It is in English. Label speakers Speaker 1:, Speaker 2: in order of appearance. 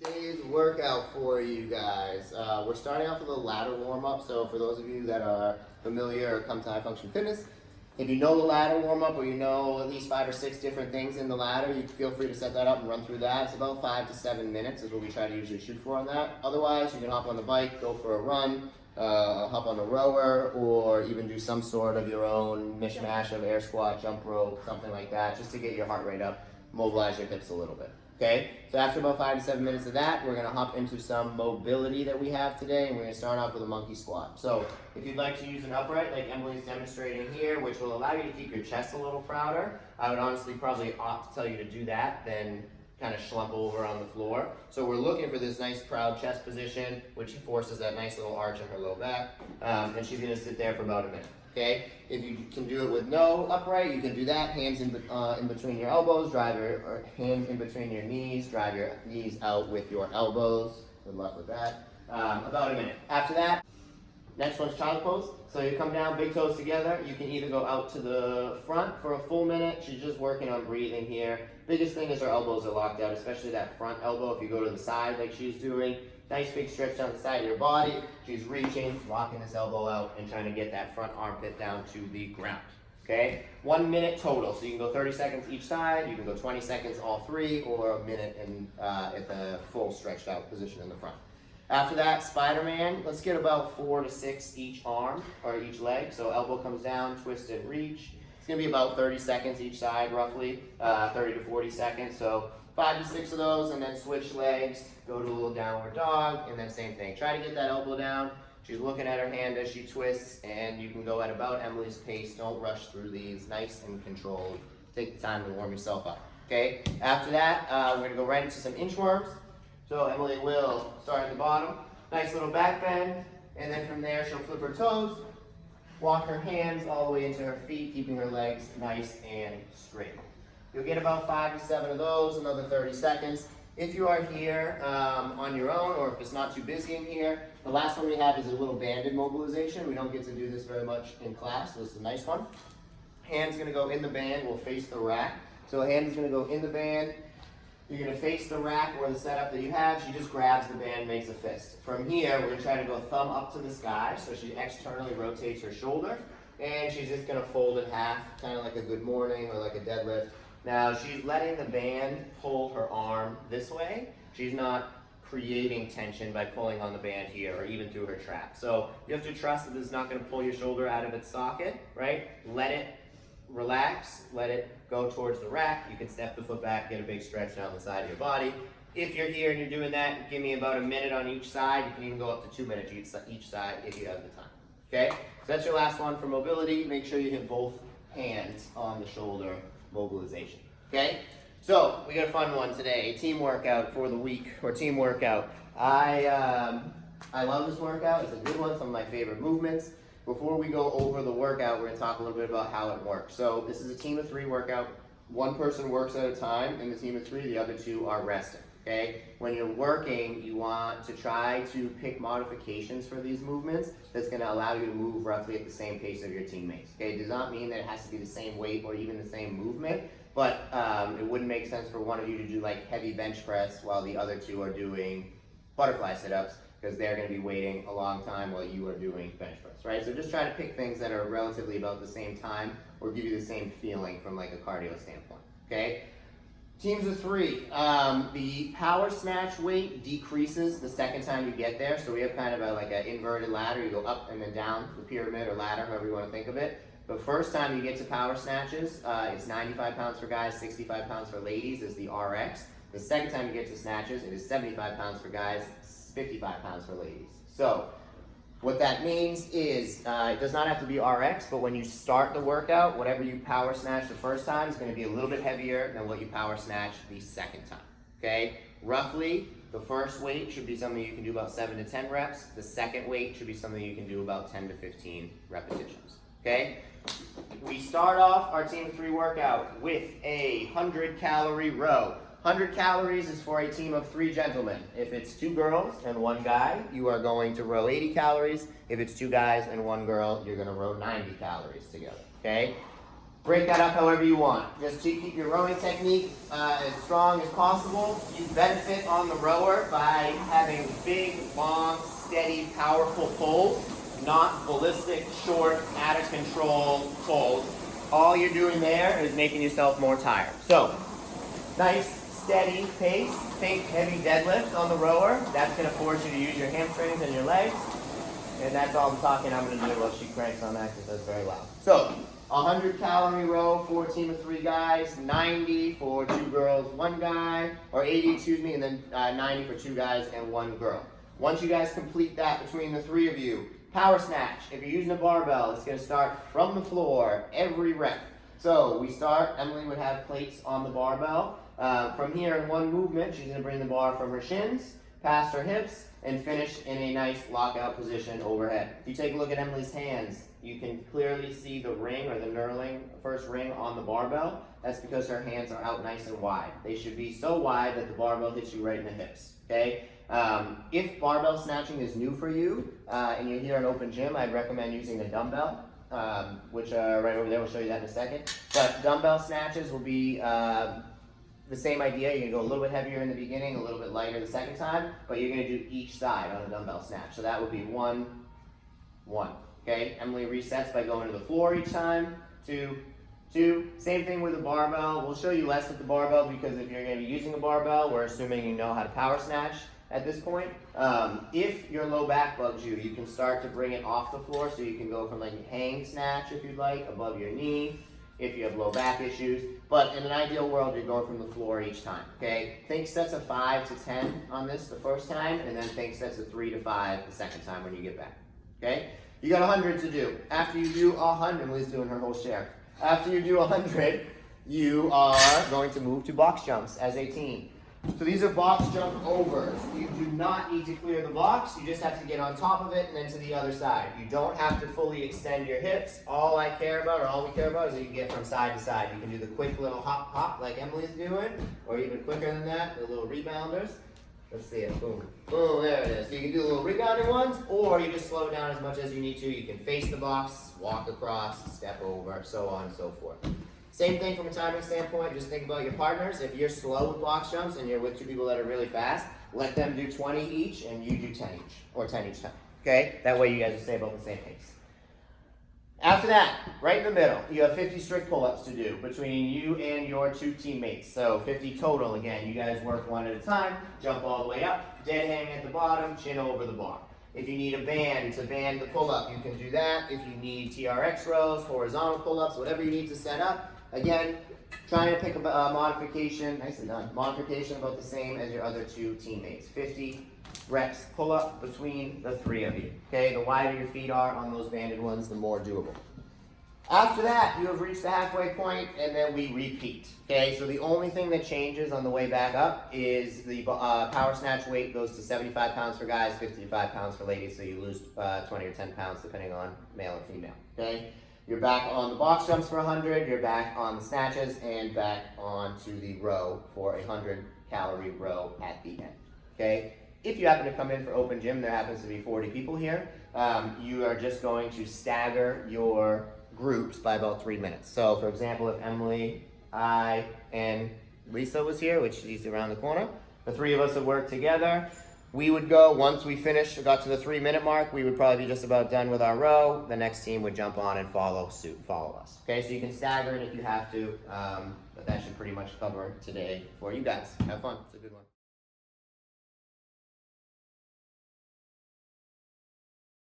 Speaker 1: Today's workout for you guys. We're starting off with a ladder warm-up. So for those of you that are familiar or come to High Function Fitness, if you know the ladder warm-up or you know at least 5 or 6 different things in the ladder, you feel free to set that up and run through that. It's about 5 to 7 minutes is what we try to usually shoot for on that. Otherwise, you can hop on the bike, go for a run, hop on the rower, or even do some sort of your own mishmash of air squat, jump rope, something like that, just to get your heart rate up, mobilize your hips a little bit. Okay, so after about 5 to 7 minutes of that, we're going to hop into some mobility that we have today, and we're going to start off with a monkey squat. So if you'd like to use an upright like Emily's demonstrating here, which will allow you to keep your chest a little prouder, I would honestly probably opt to tell you to do that than kind of slump over on the floor. So we're looking for this nice proud chest position, which forces that nice little arch in her low back, and she's going to sit there for about a minute. Okay, if you can do it with no upright, you can do that. Hands in between your elbows, drive your hands in between your knees, drive your knees out with your elbows. Good luck with that. About a minute. After that, next one's child pose. So you come down, big toes together. You can either go out to the front for a full minute. She's just working on breathing here. Biggest thing is her elbows are locked out, especially that front elbow. If you go to the side like she's doing, nice big stretch down the side of your body. She's reaching, locking this elbow out, and trying to get that front armpit down to the ground. Okay? 1 minute total. So you can go 30 seconds each side, you can go 20 seconds all three, or a minute in, at the full stretched out position in the front. After that, Spider-Man. Let's get about 4 to 6 each arm, or each leg. So elbow comes down, twist and reach. It's going to be about 30 seconds each side, roughly, 30 to 40 seconds. So 5 to 6 of those, and then switch legs, go to a little downward dog, and then same thing. Try to get that elbow down. She's looking at her hand as she twists, and you can go at about Emily's pace. Don't rush through these. Nice and controlled. Take the time to warm yourself up. Okay? After that, we're going to go right into some inchworms. So Emily will start at the bottom. Nice little back bend, and then from there she'll flip her toes, walk her hands all the way into her feet, keeping her legs nice and straight. You'll get about 5 to 7 of those, another 30 seconds. If you are here on your own, or if it's not too busy in here, the last one we have is a little banded mobilization. We don't get to do this very much in class, so this is a nice one. Hand's gonna go in the band, we'll face the rack. So hand is gonna go in the band. You're gonna face the rack or the setup that you have. She just grabs the band, makes a fist. From here, we're gonna try to go thumb up to the sky, so she externally rotates her shoulder, and she's just gonna fold in half, kind of like a good morning or like a deadlift. Now, she's letting the band pull her arm this way. She's not creating tension by pulling on the band here or even through her trap. So you have to trust that this is not going to pull your shoulder out of its socket, right? Let it relax, let it go towards the rack. You can step the foot back, get a big stretch down the side of your body. If you're here and you're doing that, give me about a minute on each side. You can even go up to 2 minutes each side if you have the time, okay? So that's your last one for mobility. Make sure you hit both hands on the shoulder mobilization, okay? So we got a fun one today, team workout for the week, or team workout. I love this workout. It's a good one, some of my favorite movements. Before we go over the workout, we're gonna talk a little bit about how it works. So this is a team of 3 workout. One person works at a time. In the team of 3, the other 2 are resting, okay? When you're working, you want to try to pick modifications for these movements that's gonna allow you to move roughly at the same pace of your teammates, okay? It does not mean that it has to be the same weight or even the same movement, but it wouldn't make sense for one of you to do like heavy bench press while the other 2 are doing butterfly sit-ups, because they're going to be waiting a long time while you are doing bench press, right? So just try to pick things that are relatively about the same time or give you the same feeling from like a cardio standpoint, okay? Teams of 3, the power snatch weight decreases the second time you get there. So we have kind of like an inverted ladder. You go up and then down the pyramid or ladder, however you want to think of it. The first time you get to power snatches, it's 95 pounds for guys, 65 pounds for ladies is the RX. The second time you get to snatches, it is 75 pounds for guys, 55 pounds for ladies. So what that means is it does not have to be RX, but when you start the workout, whatever you power snatch the first time is going to be a little bit heavier than what you power snatch the second time, okay? Roughly, the first weight should be something you can do about 7 to 10 reps. The second weight should be something you can do about 10 to 15 repetitions, okay? We start off our team of 3 workout with a 100-calorie row. 100 calories is for a team of 3 gentlemen. If it's 2 girls and 1 guy, you are going to row 80 calories. If it's 2 guys and 1 girl, you're going to row 90 calories together, okay? break that up however you want. Just to keep your rowing technique as strong as possible. You benefit on the rower by having big, long, steady, powerful pulls, not ballistic, short, out of control pulls. All you're doing there is making yourself more tired. So, nice, steady pace. Think heavy deadlift on the rower. That's going to force you to use your hamstrings and your legs. And that's all the talking I'm going to do while she cranks on that because that's very loud. So, 100 calorie row for a team of 3 guys, 90 for 2 girls, 1 guy, or 80, excuse me, and then 90 for 2 guys and 1 girl. Once you guys complete that between the 3 of you, power snatch. If you're using a barbell, it's going to start from the floor every rep. So we start, Emily would have plates on the barbell. From here in one movement, she's going to bring the bar from her shins, past her hips, and finish in a nice lockout position overhead. If you take a look at Emily's hands, you can clearly see the ring or the knurling, first ring on the barbell. That's because her hands are out nice and wide. They should be so wide that the barbell hits you right in the hips, okay? If barbell snatching is new for you and you're here in open gym, I'd recommend using a dumbbell, which right over there, we'll show you that in a second. But dumbbell snatches will be the same idea. You're going to go a little bit heavier in the beginning, a little bit lighter the second time, but you're going to do each side on a dumbbell snatch. So that would be 1, 1. Okay, Emily resets by going to the floor each time, 2, 2. Same thing with the barbell. We'll show you less with the barbell because if you're going to be using a barbell, we're assuming you know how to power snatch at this point. If your low back bugs you, you can start to bring it off the floor, so you can go from like a hang snatch if you'd like, above your knee, if you have low back issues. But in an ideal world, you're going from the floor each time, okay? Think sets of 5 to 10 on this the first time, and then think sets of 3 to 5 the second time when you get back, okay? You got 100 to do. After you do 100, Emily's doing her whole share. After you do 100, you are going to move to box jumps as a team. So these are box jump overs. You do not need to clear the box. You just have to get on top of it and then to the other side. You don't have to fully extend your hips. All I care about, or all we care about, is that you get from side to side. You can do the quick little hop, hop like Emily's doing, or even quicker than that, the little rebounders. Let's see it. Boom. Boom, there it is. So you can do the little rebounding ones, or you just slow down as much as you need to. You can face the box, walk across, step over, so on and so forth. Same thing from a timing standpoint. Just think about your partners. If you're slow with box jumps and you're with 2 people that are really fast, let them do 20 each and you do 10 each, or 10 each time. Okay? That way you guys will stay about the same pace. After that, right in the middle, you have 50 strict pull-ups to do between you and your 2 teammates. So 50 total. Again, you guys work one at a time, jump all the way up, dead hang at the bottom, chin over the bar. If you need a band to band the pull-up, you can do that. If you need TRX rows, horizontal pull-ups, whatever you need to set up, again, trying to pick a modification, nicely done, modification about the same as your other 2 teammates. 50 reps pull up between the 3 of you. Okay, the wider your feet are on those banded ones, the more doable. After that, you have reached the halfway point, and then we repeat. Okay, so the only thing that changes on the way back up is the power snatch weight goes to 75 pounds for guys, 55 pounds for ladies, so you lose 20 or 10 pounds depending on male or female. Okay, you're back on the box jumps for 100, you're back on the snatches, and back onto the row for a 100 calorie row at the end. Okay. If you happen to come in for open gym, there happens to be 40 people here, you are just going to stagger your groups by about 3 minutes. So for example, if Emily, I, and Lisa was here, which she's around the corner, the 3 of us would work together. We would go, once we finished, got to the 3-minute mark, we would probably be just about done with our row. The next team would jump on and follow suit, follow us. Okay, so you can stagger it if you have to, but that should pretty much cover today for you guys. Have fun, it's a good one.